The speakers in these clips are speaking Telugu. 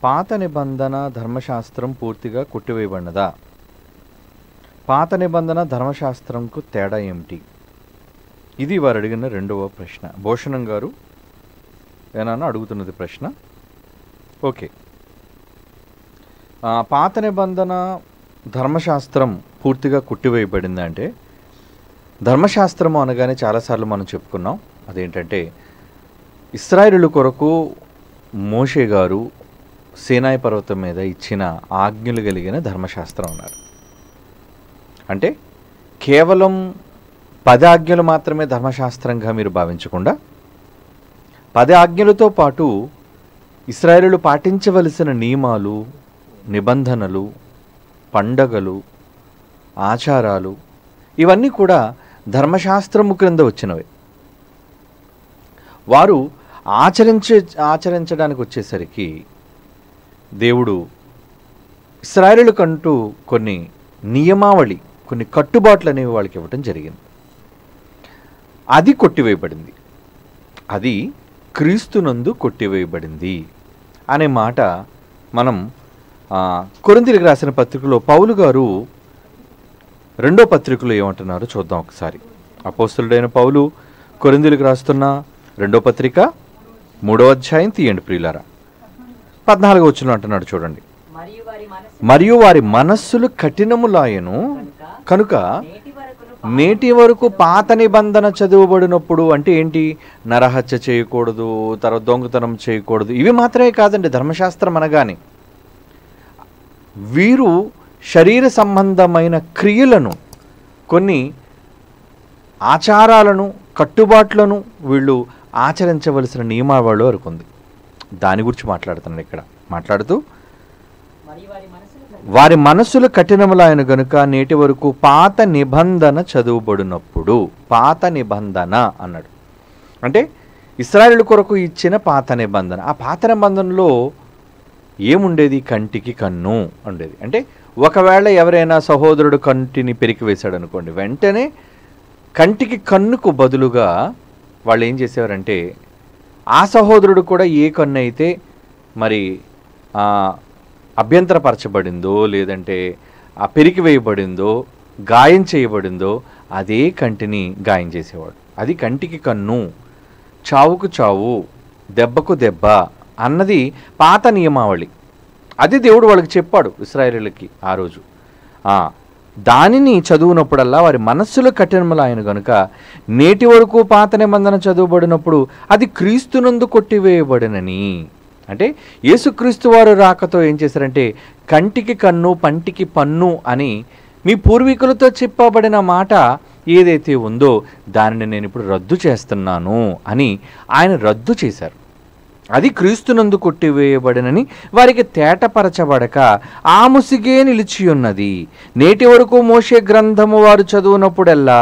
పాత నిబంధన ధర్మశాస్త్రం పూర్తిగా కొట్టివేయబడినదా? పాత నిబంధన ధర్మశాస్త్రంకు తేడా ఏమిటి? ఇది వారు అడిగిన రెండవ ప్రశ్న. భూషణం గారు ఏనా అడుగుతున్నది ప్రశ్న. ఓకే, పాత నిబంధన ధర్మశాస్త్రం పూర్తిగా కొట్టివేయబడింది అంటే, ధర్మశాస్త్రము అనగానే చాలాసార్లు మనం చెప్పుకున్నాం. అదేంటంటే ఇశ్రాయేలు కొరకు మోషే గారు సీనాయి పర్వతం మీద ఇచ్చిన ఆజ్ఞలు కలిగిన ధర్మశాస్త్రం అన్నారు. అంటే కేవలం 10 ఆజ్ఞలు మాత్రమే ధర్మశాస్త్రంగా మీరు భావించకుండా 10 ఆజ్ఞలతో పాటు ఇశ్రాయేలు పాటించవలసిన నియమాలు, నిబంధనలు, పండగలు, ఆచారాలు ఇవన్నీ కూడా ధర్మశాస్త్రము క్రింద వచ్చినవి. వారు ఆచరించడానికి వచ్చేసరికి దేవుడు ఇశ్రాయేలుకంటూ కొన్ని నియమావళి, కొన్ని కట్టుబాట్లు అనేవి వాళ్ళకి ఇవ్వటం జరిగింది. అది కొట్టివేయబడింది. అది క్రీస్తునందు కొట్టివేయబడింది అనే మాట మనం కొరింథీయులకు రాసిన పత్రికలో పౌలు గారు 2వ పత్రికలో ఏమంటున్నారో చూద్దాం ఒకసారి. అపోస్తలుడైన పౌలు కొరింథీయులకు రాస్తున్న 2వ పత్రిక 3వ అధ్యాయం తీయండి ప్రియులారా. 14వ వచనం అంటున్నాడు చూడండి. మరియు వారి మనస్సులు కఠినములాయను కనుక నేటి వరకు పాత నిబంధన చదువుబడినప్పుడు, అంటే ఏంటి, నరహత్య చేయకూడదు, తర్వాత దొంగతనం చేయకూడదు, ఇవి మాత్రమే కాదండి ధర్మశాస్త్రం అనగానే. వీరు శరీర సంబంధమైన క్రియలను, కొన్ని ఆచారాలను, కట్టుబాట్లను వీళ్ళు ఆచరించవలసిన నియమావళి వరకు ఉంది. దాని గురించి మాట్లాడుతున్నాడు ఇక్కడ. మాట్లాడుతూ వారి మనస్సులు కఠినములైన గనుక నేటి వరకు పాత నిబంధన చదువుబడినప్పుడు, పాత నిబంధన అన్నాడు అంటే ఇశ్రాయేలు కొరకు ఇచ్చిన పాత నిబంధన. ఆ పాత నిబంధనలో ఏముండేది? కంటికి కన్ను ఉండేది. అంటే ఒకవేళ ఎవరైనా సహోదరుడు కంటిని పెరికి వేశాడు అనుకోండి, వెంటనే కంటికి కన్నుకు బదులుగా వాళ్ళు ఏం చేసేవారంటే, ఆ సహోదరుడు కూడా ఏ కన్ను అయితే మరి అభ్యంతరపరచబడిందో, లేదంటే పెరికి వేయబడిందో, గాయం చేయబడిందో, అదే కంటిని గాయం చేసేవాడు. అది కంటికి కన్ను, చావుకు చావు, దెబ్బకు దెబ్బ అన్నది పాత నియమావళి. అది దేవుడు వాళ్ళకి చెప్పాడు ఇశ్రాయేలులకి ఆ రోజు. దానిని చదువునప్పుడల్లా వారి మనస్సులు కఠినములైన గనుక నేటి వరకు పాత నిబంధన చదువుబడినప్పుడు అది క్రీస్తునందు కొట్టివేయబడినని. అంటే యేసుక్రీస్తు వారు రాకతో ఏం చేశారంటే, కంటికి కన్ను పంటికి పన్ను అని మీ పూర్వీకులతో చెప్పబడిన మాట ఏదైతే ఉందో దానిని నేను ఇప్పుడు రద్దు చేస్తున్నాను అని ఆయన రద్దు చేశారు. అది క్రీస్తునందు కొట్టివేయబడినని వారికి తేటపరచబడక ఆ ముసిగే నిలిచి ఉన్నది. నేటి వరకు మోషే గ్రంథము వారు చదువునప్పుడల్లా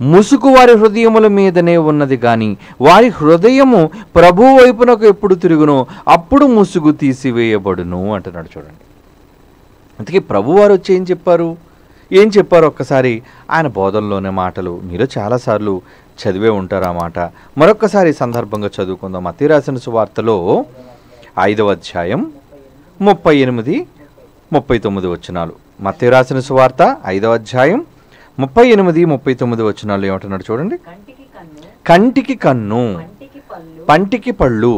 ముసుగు వారి హృదయముల మీదనే ఉన్నది కానీ వారి హృదయము ప్రభు వైపునకు ఎప్పుడు తిరుగునో అప్పుడు ముసుగు తీసివేయబడును అంటున్నాడు చూడండి. అందుకే ప్రభువారు వచ్చి ఏం చెప్పారు ఒక్కసారి ఆయన బోధనలోనే మాటలు మీరు చాలాసార్లు చదివే ఉంటారు. ఆ మాట మరొక్కసారి సందర్భంగా చదువుకుందాం. మత్తయి రాసిన సువార్తలో 5వ అధ్యాయం 38, 39 వచనాలు. మత్తయి రాసిన సువార్త 5వ అధ్యాయం 38, 39 వచనాలు ఏమంటున్నాడు చూడండి. కంటికి కన్ను పంటికి పళ్ళు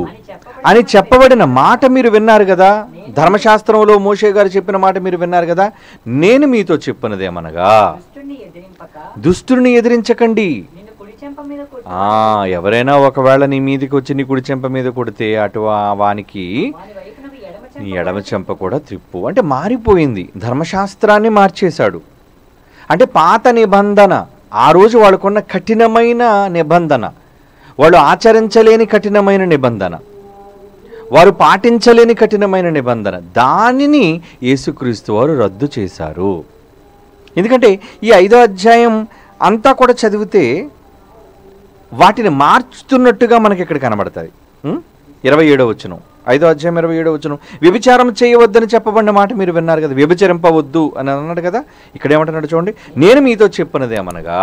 అని చెప్పబడిన మాట మీరు విన్నారు కదా. ధర్మశాస్త్రంలో మోషే గారు చెప్పిన మాట మీరు విన్నారు కదా. నేను మీతో చెప్పినదేమనగా దుష్టుని ఎదిరించకండి. ఎవరైనా ఒకవేళ నీ మీదకి వచ్చి నీ కుడి చెంప మీద కొడితే అటు వానికి నీ ఎడమ చెంప కూడా త్రిప్పు. అంటే మారిపోయింది, ధర్మశాస్త్రాన్ని మార్చేశాడు. అంటే పాత నిబంధన, ఆ రోజు వాళ్ళకున్న కఠినమైన నిబంధన, వాళ్ళు ఆచరించలేని కఠినమైన నిబంధన, వారు పాటించలేని కఠినమైన నిబంధన, దానిని యేసుక్రీస్తు వారు రద్దు చేశారు. ఎందుకంటే ఈ 5వ అధ్యాయం అంతా కూడా చదివితే వాటిని మార్చుతున్నట్టుగా మనకి ఇక్కడ కనబడుతుంది. 27వ వచనం, 5వ అధ్యాయం 27వ వచనం, వ్యభిచారం చేయవద్దని చెప్పబడిన మాట మీరు విన్నారు కదా, వ్యభిచరింపవద్దు అని అన్నాడు కదా. ఇక్కడ ఏమంటున్నాడు చూడండి. నేను మీతో చెప్పినదేమనగా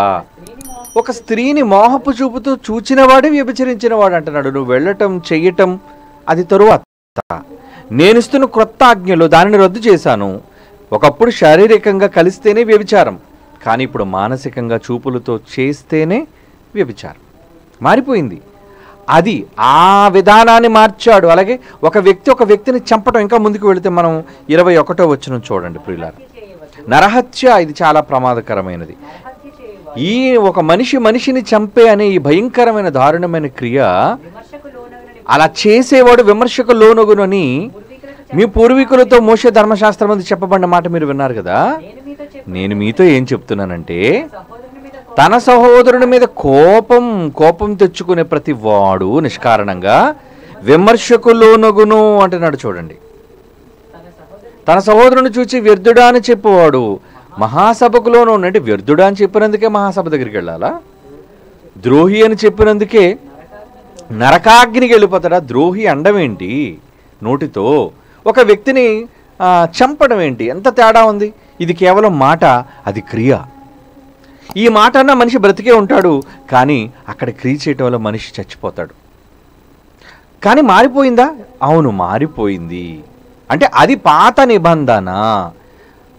ఒక స్త్రీని మోహపు చూపుతూ చూచినవాడే వ్యభిచరించిన వాడు అంటున్నాడు. నువ్వు వెళ్ళటం చెయ్యటం అది తరువాత, నేను ఇస్తున్న క్రొత్త ఆజ్ఞలో దానిని రద్దు చేశాను. ఒకప్పుడు శారీరకంగా కలిస్తేనే వ్యభిచారం, కానీ ఇప్పుడు మానసికంగా చూపులతో చేస్తేనే వ్యభిచారం. మారిపోయింది. అది ఆ విధానాన్ని మార్చాడు. అలాగే ఒక వ్యక్తిని చంపడం, ఇంకా ముందుకు వెళితే మనం 21వ వచనం చూడండి ప్రియులారా. నరహత్య ఇది చాలా ప్రమాదకరమైనది. ఈ ఒక మనిషిని చంపే అనే ఈ భయంకరమైన దారుణమైన క్రియ, అలా చేసేవాడు విమర్శకు లోనగునని మీ పూర్వీకులతో మోషే ధర్మశాస్త్రం అందు చెప్పబడిన మాట మీరు విన్నారు కదా. నేను మీతో ఏం చెప్తున్నానంటే, తన సహోదరుని మీద కోపం తెచ్చుకునే ప్రతి వాడు నిష్కారణంగా విమర్శకు లోనగును అంటున్నాడు. చూడండి, తన సహోదరుని చూచి వ్యర్థుడా అని చెప్పేవాడు మహాసభకులోనూ అంటే వ్యర్థుడా అని చెప్పినందుకే మహాసభ దగ్గరికి వెళ్ళాలా? ద్రోహి అని చెప్పినందుకే నరకాగ్నికి వెళ్ళిపోతాడా? ద్రోహి అండం ఏంటి? నోటితో ఒక వ్యక్తిని చంపడం ఏంటి? ఎంత తేడా ఉంది. ఇది కేవలం మాట, అది క్రియ. ఈ మాట అన్న మనిషి బ్రతికే ఉంటాడు, కానీ అక్కడ క్రియ చేయటం వల్ల మనిషి చచ్చిపోతాడు. కానీ మారిపోయిందా? అవును, మారిపోయింది. అంటే అది పాత నిబంధన,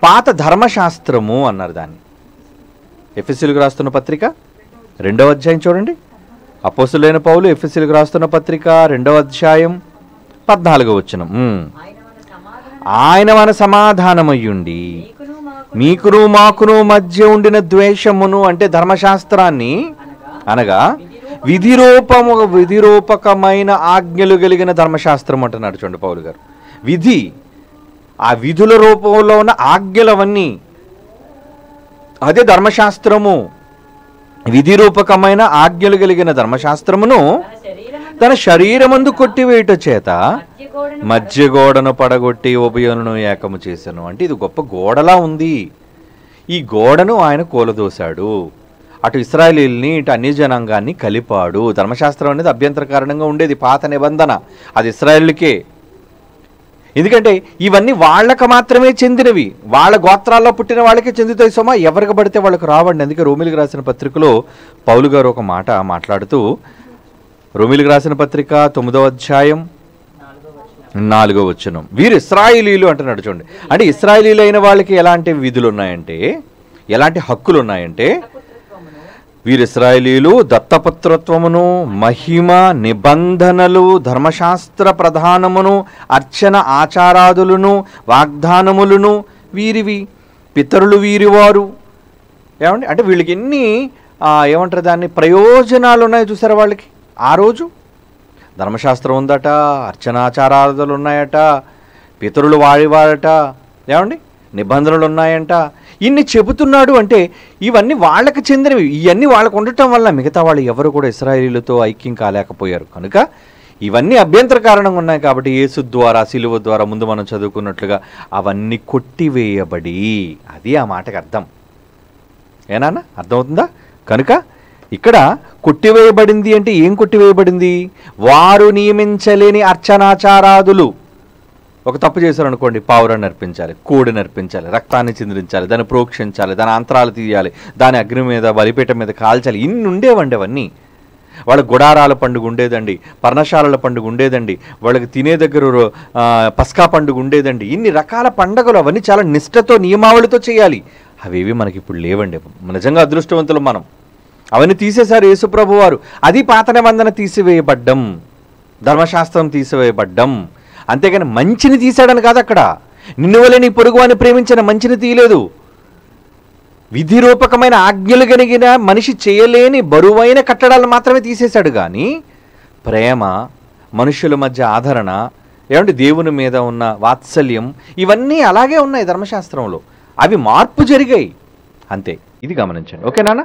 పాత ధర్మశాస్త్రము అన్నారు దాన్ని. ఎఫెసీయులకు రాస్తున్న పత్రిక 2వ అధ్యాయం చూడండి. అపోస్తలుడైన పౌలు ఎఫెసీయులకు రాస్తున్న పత్రిక 2వ అధ్యాయం 14వ వచనం. ఆయన మన సమాధానమయ్యుండి మీకును మాకును మధ్య ఉండిన ద్వేషమును, అంటే ధర్మశాస్త్రాన్ని అనగా విధిరూపకమైన ఆజ్ఞలు కలిగిన ధర్మశాస్త్రం అంటున్నాడు. చూడండి పౌలు గారు, విధి, ఆ విధుల రూపంలో ఉన్న ఆజ్ఞలవన్నీ అదే ధర్మశాస్త్రము. విధిరూపకమైన ఆజ్ఞలు కలిగిన ధర్మశాస్త్రమును తన శరీరమందు కొట్టివేయుట చేత మధ్య గోడను పడగొట్టి ఉభయులను ఏకము చేశాను. అంటే ఇది గొప్ప గోడలా ఉంది. ఈ గోడను ఆయన కూలదోశాడు. అటు ఇశ్రాయేలీయుల్ని ఇటు అన్య జనాంగాన్ని కలిపాడు. ధర్మశాస్త్రం అనేది అభ్యంతర కారణంగా ఉండేది, పాత నిబంధన, అది ఇశ్రాయేలుకే. ఎందుకంటే ఇవన్నీ వాళ్ళకు మాత్రమే చెందినవి, వాళ్ళ గోత్రాల్లో పుట్టిన వాళ్ళకే చెందుతాయి. సోమా ఎవరికి పడితే వాళ్ళకు రావండి. అందుకే రోమిలికి రాసిన పత్రికలో పౌలు గారు ఒక మాట మాట్లాడుతూ, రోమిలికి రాసిన పత్రిక 9వ అధ్యాయం 4వ వచనం, వీరు ఇశ్రాయేలీయులు అంటున్నాడు. చూడండి, అంటే ఇశ్రాయేలీయులు అయిన వాళ్ళకి ఎలాంటి విధులు ఉన్నాయంటే, ఎలాంటి హక్కులు ఉన్నాయంటే, వీరు ఇశ్రాయేలీయులు దత్తపుత్రత్వమును, మహిమ, నిబంధనలు, ధర్మశాస్త్ర ప్రధానమును, అర్చన ఆచారాదులను, వాగ్దానములను వీరివి, పితరులు వీరివారు. ఏమండి, అంటే వీళ్ళకి ఎన్ని ఏమంటారు దాన్ని, ప్రయోజనాలు ఉన్నాయో చూసారా వాళ్ళకి. ఆ రోజు ధర్మశాస్త్రం ఉందట, అర్చనాచారాదులు ఉన్నాయట, పితరులు వాడివారట, ఏమండి నిబంధనలు ఉన్నాయంట. ఇన్ని చెబుతున్నాడు అంటే ఇవన్నీ వాళ్ళకి చెందినవి. ఇవన్నీ వాళ్ళకు ఉండటం వల్ల మిగతా వాళ్ళు ఎవరు కూడా ఇశ్రాయేలీయులతో ఐక్యం కాలేకపోయారు. కనుక ఇవన్నీ అభ్యంతర కారణంగా ఉన్నాయి. కాబట్టి యేసు ద్వారా, సిలువ ద్వారా ముందు మనం చదువుకున్నట్లుగా అవన్నీ కొట్టివేయబడి, అది ఆ మాటకు అర్థం. ఏనా అర్థమవుతుందా? కనుక ఇక్కడ కొట్టివేయబడింది అంటే ఏం కొట్టివేయబడింది? వారు నియమించలేని అర్చనాచారాదులు. ఒక తప్పు చేశారు అనుకోండి, పావురాన్ని అర్పించాలి, కోడిని అర్పించాలి, రక్తాన్ని చిందించాలి, దాన్ని ప్రోక్షించాలి, దాని అంతరాలు తీయాలి, దాని అగ్ని మీద బలిపీఠం మీద కాల్చాలి. ఇన్ని ఉండేవండి అవన్నీ. వాళ్ళ గుడారాల పండుగ ఉండేదండి, పర్ణశాలల పండుగ ఉండేదండి, వాళ్ళకి తినే దగ్గర పస్కా పండుగ ఉండేదండి. ఇన్ని రకాల పండుగలు, అవన్నీ చాలా నిష్ఠతో నియమావళితో చేయాలి. అవేవి మనకి ఇప్పుడు లేవండి. నిజంగా అదృష్టవంతులు మనం. అవన్నీ తీసేశారు యేసుప్రభు వారు. అది పాత నిబంధన తీసివేయబడ్డం, ధర్మశాస్త్రం తీసివేయబడ్డం. అంతేగాని మంచిని తీశాడని కాదు. అక్కడ నిన్ను వలె నీ పొరుగువాని ప్రేమించిన మంచిని తీయలేదు. విధిరూపకమైన ఆజ్ఞలు కలిగిన మనిషి చేయలేని బరువైన కట్టడాలను మాత్రమే తీసేశాడు. కానీ ప్రేమ, మనుషుల మధ్య ఆదరణ, ఏమంటే దేవుని మీద ఉన్న వాత్సల్యం, ఇవన్నీ అలాగే ఉన్నాయి ధర్మశాస్త్రంలో. అవి మార్పు జరిగాయి అంతే. ఇది గమనించండి. ఓకే నాన్న.